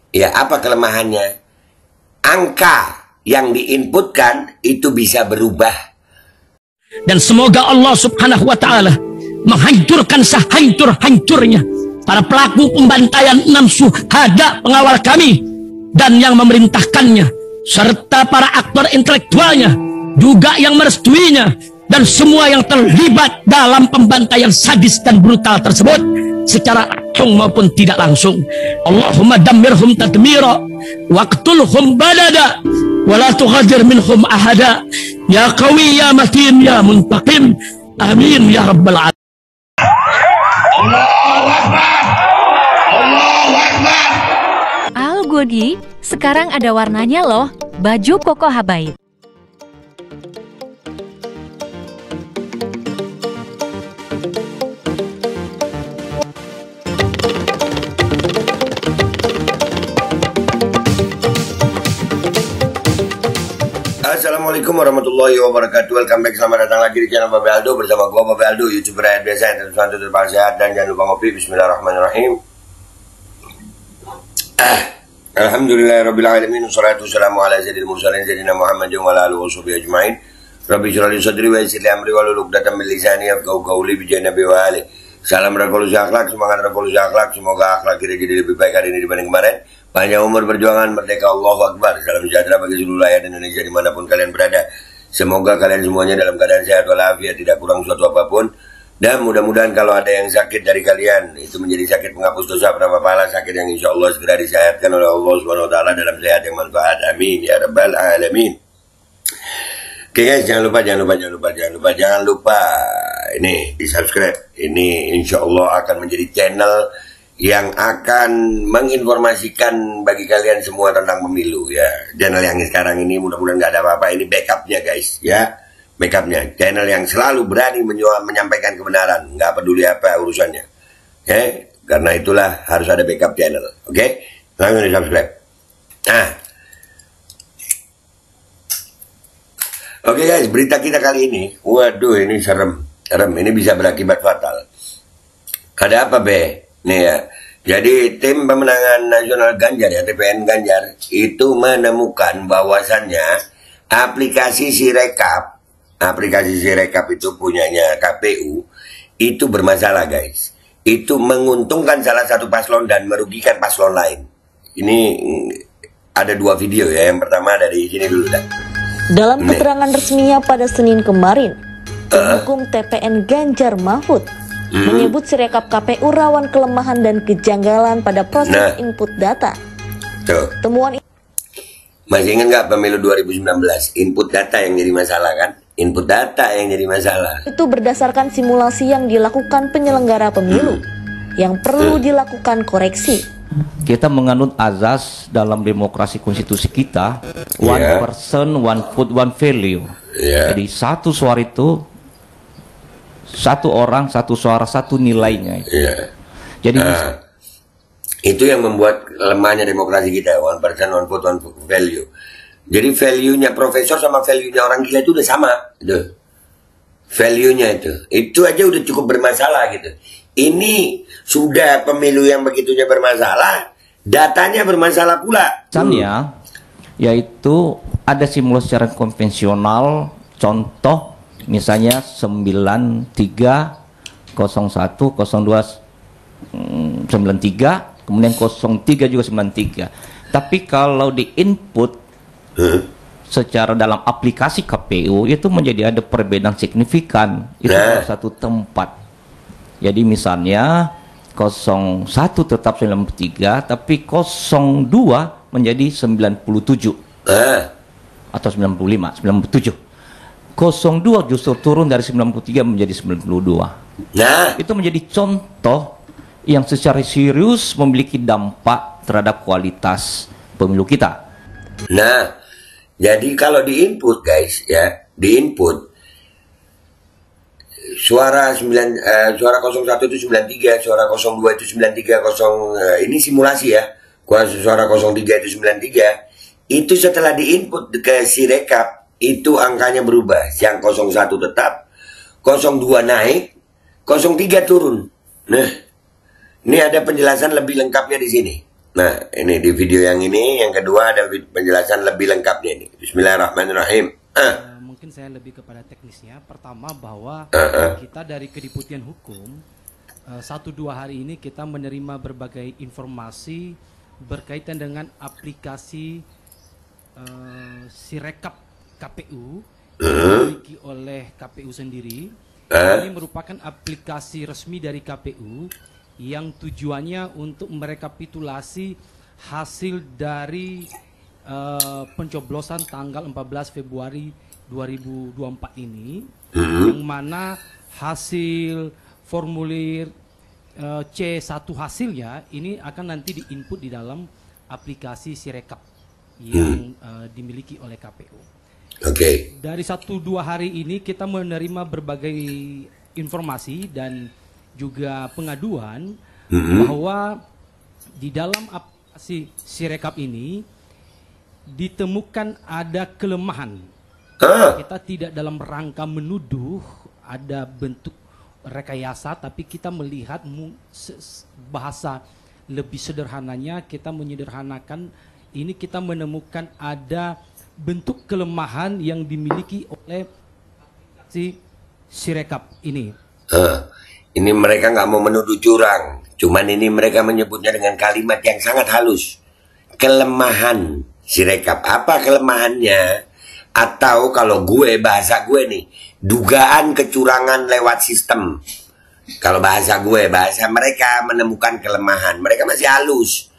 Ya, apa kelemahannya? Angka yang diinputkan itu bisa berubah. Dan semoga Allah Subhanahu wa Ta'ala menghancurkan sehancur-hancurnya para pelaku pembantaian 6 syuhada pengawal kami dan yang memerintahkannya, serta para aktor intelektualnya juga yang merestuinya, dan semua yang terlibat dalam pembantaian sadis dan brutal tersebut secara langsung maupun tidak langsung. Allahumma dammirhum tadmira waqtulhum balada wala tughadir minhum ahada ya qawi ya matin ya muntaqim amin ya rabbal alamin. Allahu Akbar, Allahu Akbar. Al Godi, sekarang ada warnanya loh, baju Koko Habaib. Assalamualaikum warahmatullahi wabarakatuh. Welcome back, selamat datang lagi di channel Babe Aldo bersama gua Babe Aldo, YouTuber rakyat biasa yang terus santun terpaksa sehat, dan jangan lupa ngopi. Bismillahirrahmanirrahim. Alhamdulillahirabbil alamin, wassalatu wassalamu ala sayyidil mursalin sayyidina Muhammadin wa ala alihi washabihi ajmain. Rabbi shrah li sadri wa yassir li amri wahlul 'uqdatam min lisani yafqahu qawli bi nabi wa ali. Salam revolusi akhlak, semangat revolusi akhlak. Semoga akhlak kita jadi lebih baik hari ini dibanding kemarin. Panjang umur perjuangan, merdeka, Allahu Akbar. Salam sejahtera bagi seluruh rakyat Indonesia dimanapun kalian berada. Semoga kalian semuanya dalam keadaan sehat walafiat, tidak kurang suatu apapun. Dan mudah-mudahan kalau ada yang sakit dari kalian, itu menjadi sakit penghapus dosa, penambah pahala, sakit yang insya Allah segera disehatkan oleh Allah Subhanahu Wa Taala dalam sehat yang manfaat. Amin ya rabbal alamin. Oke guys, jangan lupa ini di subscribe. Ini insya Allah akan menjadi channel yang akan menginformasikan bagi kalian semua tentang pemilu ya. Channel yang sekarang ini mudah-mudahan nggak ada apa-apa. Ini backupnya guys ya, backupnya. Channel yang selalu berani menyampaikan kebenaran, nggak peduli apa urusannya. Oke, karena itulah harus ada backup channel. Oke, langsung di subscribe. Nah, oke guys, berita kita kali ini, waduh ini serem. Ini bisa berakibat fatal. Ada apa be? Nih ya, jadi tim pemenangan nasional Ganjar ya, TPN Ganjar itu menemukan bahwasannya aplikasi Sirekap itu punyanya KPU itu bermasalah guys. Itu menguntungkan salah satu paslon dan merugikan paslon lain. Ini ada 2 video ya. Yang pertama dari sini dulu dah. Dalam keterangan resminya pada Senin kemarin, tim hukum TPN Ganjar Mahfud menyebut Sirekap KPU rawan kelemahan dan kejanggalan pada proses input data. Tuh. Temuan masih ingat nggak pemilu 2019? Input data yang jadi masalah kan? Input data yang jadi masalah. Itu berdasarkan simulasi yang dilakukan penyelenggara pemilu yang perlu dilakukan koreksi. Kita menganut azas dalam demokrasi konstitusi kita, one person, one vote, one value. Jadi satu suara itu, satu orang, satu suara, satu nilainya. Jadi itu yang membuat lemahnya demokrasi kita, one person, one vote, one value. Jadi value-nya profesor sama value-nya orang gila itu udah sama, gitu. Value-nya itu aja udah cukup bermasalah gitu. Ini sudah pemilu yang begitunya bermasalah, datanya bermasalah pula. Misalnya, yaitu ada simulasi secara konvensional, contoh misalnya 93, 01, 02, 93, kemudian 03 juga 93. Tapi kalau di input secara dalam aplikasi KPU itu menjadi ada perbedaan signifikan. Itu satu tempat. Jadi misalnya 01 tetap 93, tapi 02 menjadi 97 atau 95, 97. 02 justru turun dari 93 menjadi 92. Itu menjadi contoh yang secara serius memiliki dampak terhadap kualitas pemilu kita. Nah, jadi kalau di input guys ya, di input suara 01 itu 93, suara 02 itu 93, ini simulasi ya. Suara 03 itu 93. Itu setelah diinput ke Sirekap itu angkanya berubah. Yang 01 tetap, 02 naik, 03 turun. Nah, ini ada penjelasan lebih lengkapnya di sini. Nah, ini di video yang ini, yang kedua ada penjelasan lebih lengkapnya ini. Bismillahirrahmanirrahim. Mungkin saya lebih kepada teknisnya. Pertama bahwa kita dari Kediputian Hukum 1-2 hari ini kita menerima berbagai informasi berkaitan dengan aplikasi Sirekap KPU yang dimiliki oleh KPU sendiri. Ini merupakan aplikasi resmi dari KPU yang tujuannya untuk merekapitulasi hasil dari pencoblosan tanggal 14 Februari 2024 ini, yang mana hasil formulir C1 hasilnya ini akan nanti diinput di dalam aplikasi Sirekap yang dimiliki oleh KPU. Dari 1-2 hari ini kita menerima berbagai informasi dan juga pengaduan bahwa di dalam aplikasi Sirekap ini ditemukan ada kelemahan. Kita tidak dalam rangka menuduh ada bentuk rekayasa, tapi kita melihat bahasa lebih sederhananya, kita menyederhanakan ini, kita menemukan ada bentuk kelemahan yang dimiliki oleh aplikasi Sirekap ini. Ini mereka nggak mau menuduh curang, cuman ini mereka menyebutnya dengan kalimat yang sangat halus. Kelemahan Sirekap. Apa kelemahannya? Atau kalau bahasa gue nih, dugaan kecurangan lewat sistem. Kalau bahasa bahasa mereka menemukan kelemahan. Mereka masih halus,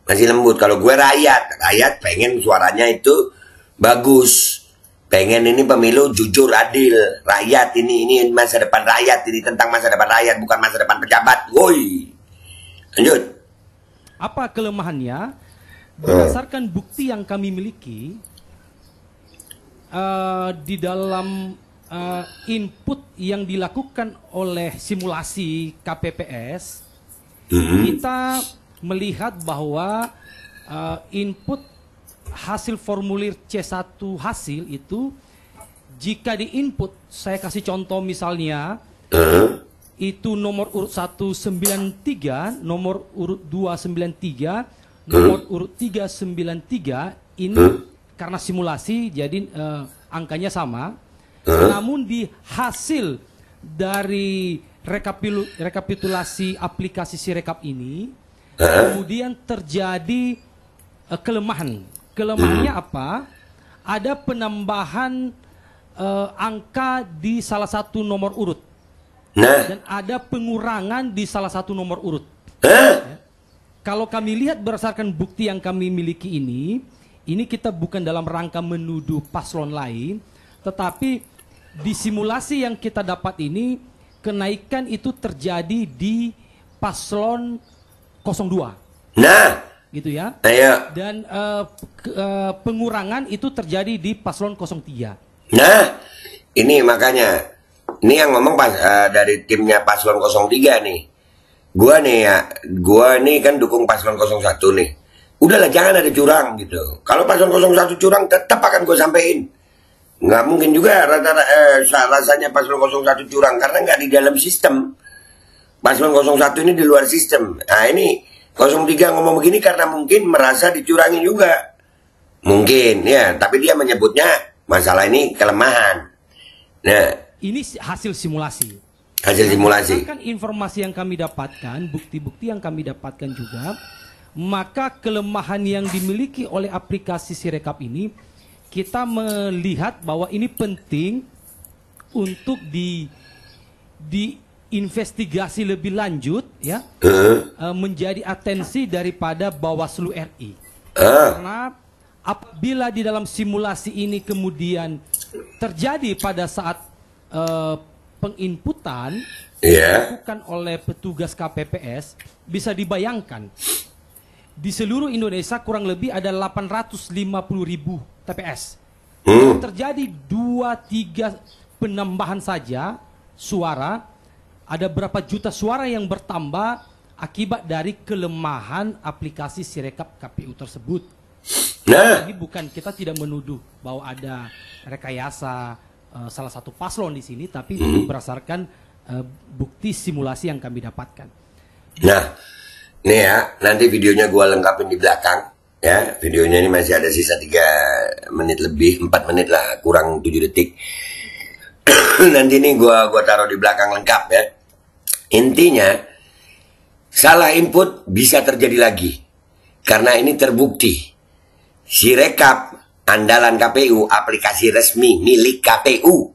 masih lembut. Kalau gue rakyat pengen suaranya itu bagus. Pengen ini pemilu jujur, adil. Rakyat ini masa depan rakyat, ini tentang masa depan rakyat, bukan masa depan pejabat. Woi. Lanjut. Apa kelemahannya? Berdasarkan bukti yang kami miliki, di dalam input yang dilakukan oleh simulasi KPPS, kita melihat bahwa input hasil formulir C1 hasil itu, jika diinput, saya kasih contoh misalnya, itu nomor urut 193, nomor urut 293, nomor urut 393, ini karena simulasi jadi angkanya sama, namun di hasil dari rekapitulasi aplikasi Sirekap ini, kemudian terjadi kelemahan. Kelemahannya apa? Ada penambahan angka di salah satu nomor urut, dan ada pengurangan di salah satu nomor urut. Ya. Kalau kami lihat berdasarkan bukti yang kami miliki ini kita bukan dalam rangka menuduh paslon lain, tetapi di simulasi yang kita dapat ini, kenaikan itu terjadi di paslon 02. Gitu ya. Dan pengurangan itu terjadi di paslon 03. Nah, ini makanya, ini yang ngomong dari timnya paslon 03 nih. Gua nih kan dukung paslon 01 nih. Udahlah, jangan ada curang gitu. Kalau paslon 01 curang, tetap akan gue sampein. Nggak mungkin juga rasanya paslon 01 curang, karena nggak di dalam sistem. Paslon 01 ini di luar sistem. Nah ini 03 ngomong begini karena mungkin merasa dicurangi juga. Mungkin, ya. Tapi dia menyebutnya masalah ini kelemahan. Nah, ini hasil simulasi. Hasil simulasi. Berdasarkan informasi yang kami dapatkan, bukti-bukti yang kami dapatkan juga, maka kelemahan yang dimiliki oleh aplikasi Sirekap ini, kita melihat bahwa ini penting untuk diinvestigasi lebih lanjut, ya, menjadi atensi daripada Bawaslu RI. Karena apabila di dalam simulasi ini kemudian terjadi pada saat penginputan dilakukan oleh petugas KPPS, bisa dibayangkan di seluruh Indonesia kurang lebih ada 850.000 TPS. Terjadi 2-3 penambahan saja suara, ada berapa juta suara yang bertambah akibat dari kelemahan aplikasi Sirekap KPU tersebut. Ini bukan, kita tidak menuduh bahwa ada rekayasa salah satu paslon di sini, tapi berdasarkan bukti simulasi yang kami dapatkan. Nah, Nih ya, nanti videonya gue lengkapin di belakang. Ya, videonya ini masih ada sisa 3 menit lebih, 4 menit lah, kurang 7 detik. Nanti ini gua taruh di belakang lengkap ya. Intinya, salah input bisa terjadi lagi. Karena ini terbukti. Sirekap andalan KPU, aplikasi resmi milik KPU.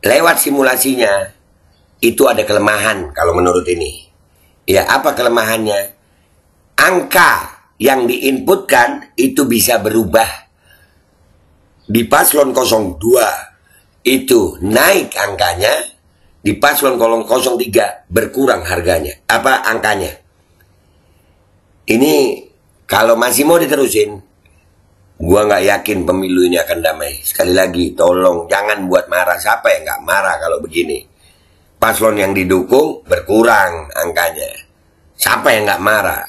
Lewat simulasinya, itu ada kelemahan kalau menurut ini. Ya, apa kelemahannya? Angka yang diinputkan itu bisa berubah. Di paslon 02 itu naik angkanya, di paslon 03 berkurang harganya, apa angkanya. Ini kalau masih mau diterusin, gua nggak yakin pemilu ini akan damai. Sekali lagi, tolong jangan buat marah. Siapa yang nggak marah kalau begini? Paslon yang didukung berkurang angkanya. Siapa yang nggak marah?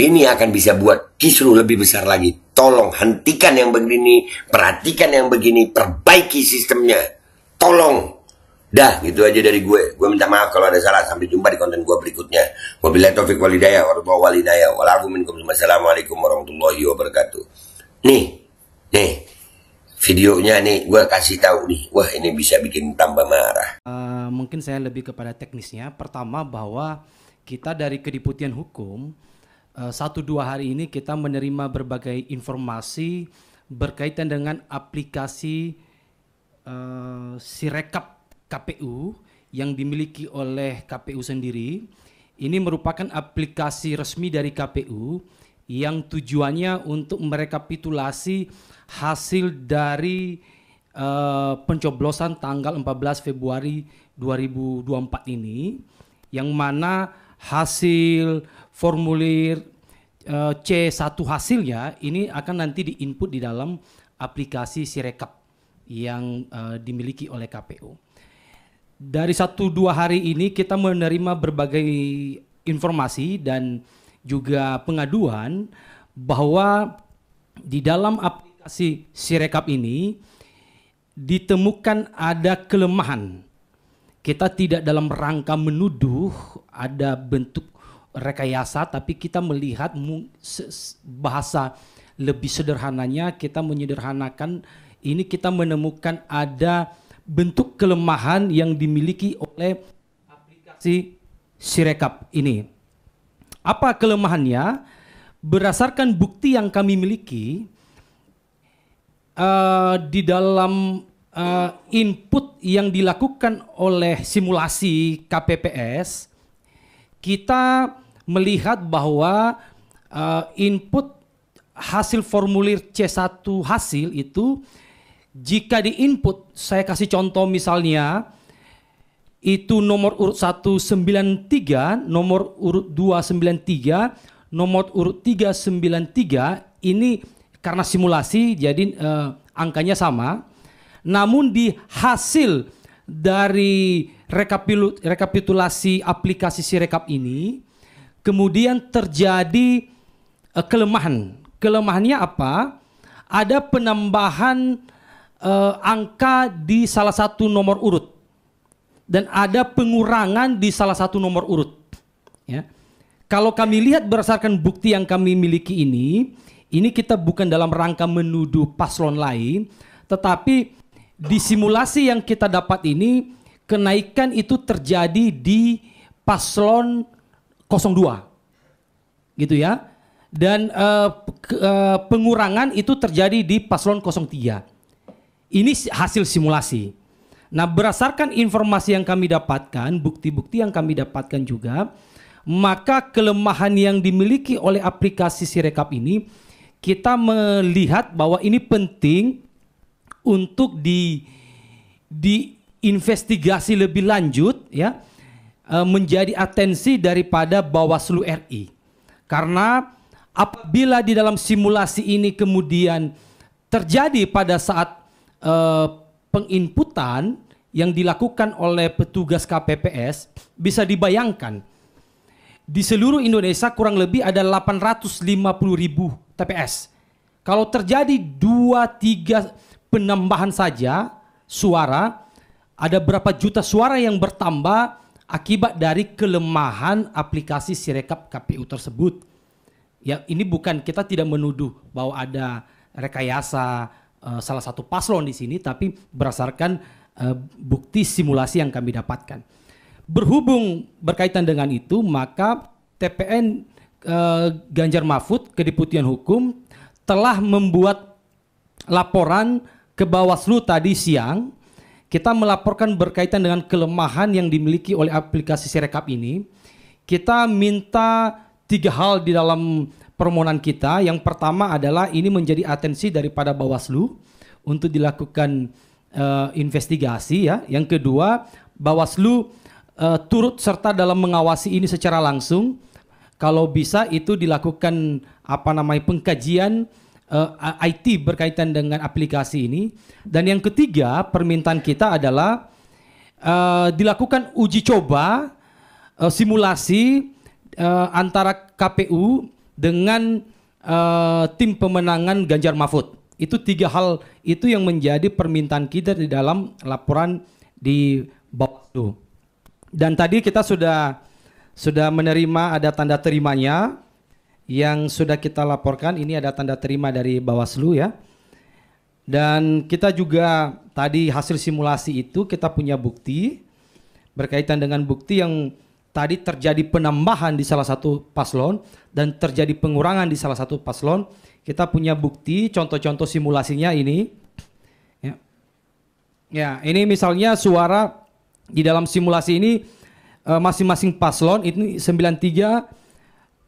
Ini akan bisa buat kisruh lebih besar lagi. Tolong hentikan yang begini, perhatikan yang begini, perbaiki sistemnya. Tolong. Dah, gitu aja dari gue. Gue minta maaf kalau ada salah. Sampai jumpa di konten gue berikutnya. Wabillahi taufiq walhidayah warahmatullahi wabarakatuh. Wassalamualaikum warahmatullahi wabarakatuh. Nih, videonya nih gue kasih tahu nih. Wah, ini bisa bikin tambah marah. Mungkin saya lebih kepada teknisnya. Pertama bahwa kita dari Kedeputian Hukum 1-2 hari ini kita menerima berbagai informasi berkaitan dengan aplikasi Sirekap KPU yang dimiliki oleh KPU sendiri. Ini merupakan aplikasi resmi dari KPU yang tujuannya untuk merekapitulasi hasil dari pencoblosan tanggal 14 Februari 2024 ini, yang mana hasil formulir C1 hasilnya ini akan nanti diinput di dalam aplikasi Sirekap yang dimiliki oleh KPU. Dari 1-2 hari ini kita menerima berbagai informasi dan juga pengaduan bahwa di dalam aplikasi Sirekap ini ditemukan ada kelemahan. Kita tidak dalam rangka menuduh ada bentuk rekayasa, tapi kita melihat bahasa lebih sederhananya, kita menyederhanakan ini, kita menemukan ada bentuk kelemahan yang dimiliki oleh aplikasi Sirekap ini. Apa kelemahannya? Berdasarkan bukti yang kami miliki di dalam input yang dilakukan oleh simulasi KPPS, kita melihat bahwa input hasil formulir C1 hasil itu jika diinput, saya kasih contoh misalnya, itu nomor urut 193, nomor urut 293, nomor urut 393, ini karena simulasi jadi angkanya sama. Namun di hasil dari rekapitulasi aplikasi Sirekap ini, kemudian terjadi kelemahan. Kelemahannya apa? Ada penambahan angka di salah satu nomor urut dan ada pengurangan di salah satu nomor urut. Ya. Kalau kami lihat berdasarkan bukti yang kami miliki ini kita bukan dalam rangka menuduh paslon lain, tetapi di simulasi yang kita dapat ini kenaikan itu terjadi di paslon 02, gitu ya. Dan pengurangan itu terjadi di paslon 03. Ini hasil simulasi. Nah, berdasarkan informasi yang kami dapatkan, bukti-bukti yang kami dapatkan juga, maka kelemahan yang dimiliki oleh aplikasi Sirekap ini, kita melihat bahwa ini penting untuk diinvestigasi lebih lanjut, ya, menjadi atensi daripada Bawaslu RI. Karena apabila di dalam simulasi ini kemudian terjadi pada saat penginputan yang dilakukan oleh petugas KPPS, bisa dibayangkan di seluruh Indonesia kurang lebih ada 850.000 TPS. Kalau terjadi 2-3 penambahan saja suara, ada berapa juta suara yang bertambah, akibat dari kelemahan aplikasi Sirekap KPU tersebut. Ya, ini bukan, kita tidak menuduh bahwa ada rekayasa salah satu paslon di sini, tapi berdasarkan bukti simulasi yang kami dapatkan. Berhubung berkaitan dengan itu, maka TPN Ganjar Mahfud, Kedeputian Hukum, telah membuat laporan ke Bawaslu tadi siang. Kita melaporkan berkaitan dengan kelemahan yang dimiliki oleh aplikasi Sirekap ini. Kita minta 3 hal di dalam permohonan kita. Yang pertama adalah ini menjadi atensi daripada Bawaslu untuk dilakukan investigasi, ya. Yang kedua, Bawaslu turut serta dalam mengawasi ini secara langsung. Kalau bisa itu dilakukan pengkajian IT berkaitan dengan aplikasi ini. Dan yang ketiga, permintaan kita adalah dilakukan uji coba simulasi antara KPU dengan tim pemenangan Ganjar Mahfud. Itu 3 hal itu yang menjadi permintaan kita di dalam laporan di Bawaslu. Dan tadi kita sudah menerima, ada tanda terimanya yang sudah kita laporkan. Ini ada tanda terima dari Bawaslu, ya. Dan kita juga tadi hasil simulasi itu kita punya bukti berkaitan dengan bukti yang tadi terjadi penambahan di salah satu paslon dan terjadi pengurangan di salah satu paslon. Kita punya bukti, contoh-contoh simulasinya ini. Ya, ini misalnya suara di dalam simulasi ini masing-masing paslon ini 93,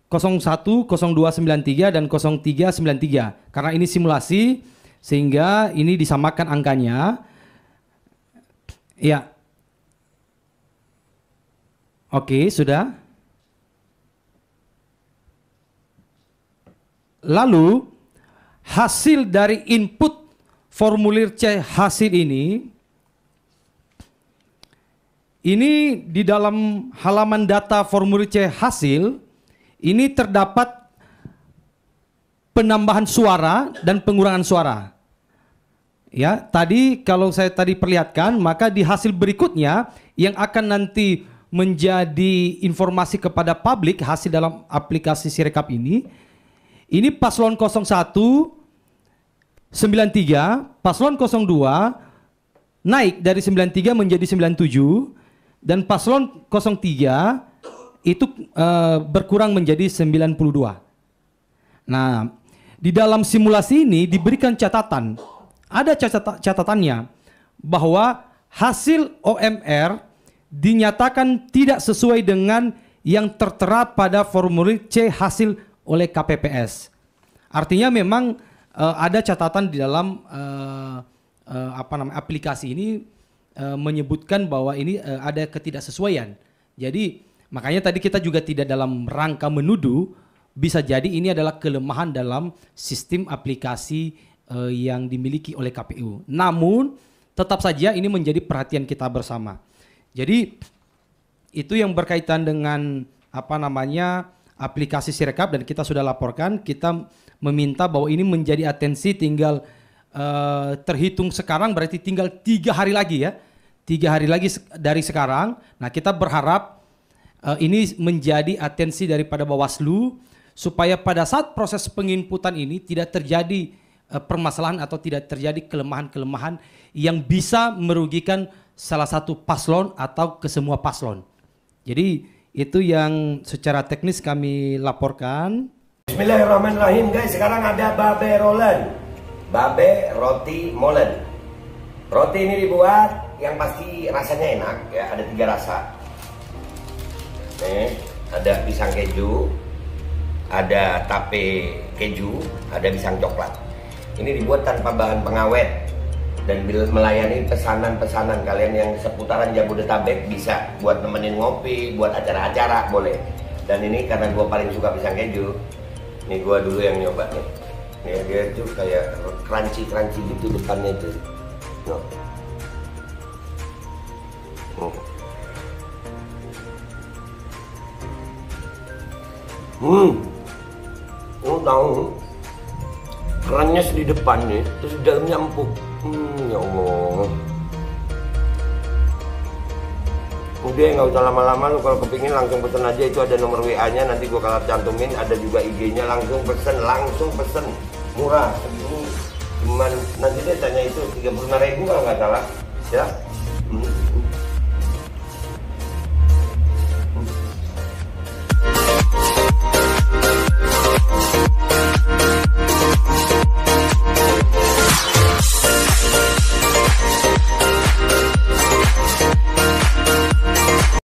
01, 0293 dan 0393. Karena ini simulasi sehingga ini disamakan angkanya. Ya. Oke, sudah. Lalu hasil dari input formulir C hasil ini di dalam halaman data formulir C hasil ini terdapat penambahan suara dan pengurangan suara. Ya, tadi kalau saya tadi perlihatkan, maka di hasil berikutnya yang akan nanti menjadi informasi kepada publik hasil dalam aplikasi Sirekap ini paslon 01 93, paslon 02 naik dari 93 menjadi 97 dan paslon 03 itu berkurang menjadi 92. Nah, di dalam simulasi ini diberikan catatan. Ada catatannya bahwa hasil OMR dinyatakan tidak sesuai dengan yang tertera pada formulir C hasil oleh KPPS. Artinya memang ada catatan di dalam aplikasi ini menyebutkan bahwa ini ada ketidaksesuaian. Jadi makanya tadi kita juga tidak dalam rangka menuduh, bisa jadi ini adalah kelemahan dalam sistem aplikasi yang dimiliki oleh KPU. Namun tetap saja ini menjadi perhatian kita bersama. Jadi itu yang berkaitan dengan aplikasi Sirekap dan kita sudah laporkan. Kita meminta bahwa ini menjadi atensi, tinggal terhitung sekarang berarti tinggal 3 hari lagi, ya. 3 hari lagi dari sekarang. Nah, kita berharap ini menjadi atensi daripada Bawaslu supaya pada saat proses penginputan ini tidak terjadi permasalahan atau tidak terjadi kelemahan-kelemahan yang bisa merugikan salah satu paslon atau kesemua paslon. Jadi itu yang secara teknis kami laporkan. Bismillahirrahmanirrahim, guys. Sekarang ada babe rolen, babe roti molen. Roti ini dibuat yang pasti rasanya enak, ya. Ada 3 rasa. Nih, ada pisang keju, ada tape keju, ada pisang coklat. Ini dibuat tanpa bahan pengawet dan melayani pesanan-pesanan kalian yang seputaran Jabodetabek, bisa buat nemenin ngopi, buat acara-acara boleh. Dan ini karena gue paling suka pisang keju, ini gue dulu yang nyoba nih. Nih, dia tuh kayak crunchy gitu depannya itu. No. Tahu kerannya di depan nih, terus di dalamnya empuk. Ya Allah. Udah nggak usah lama-lama, lu kalau kepingin langsung pesen aja, itu ada nomor WA-nya, nanti gua kalau cantumin, ada juga IG-nya, langsung pesen, murah. Ini cuman nanti deh tanya itu 35.000 kalau nggak salah, ya.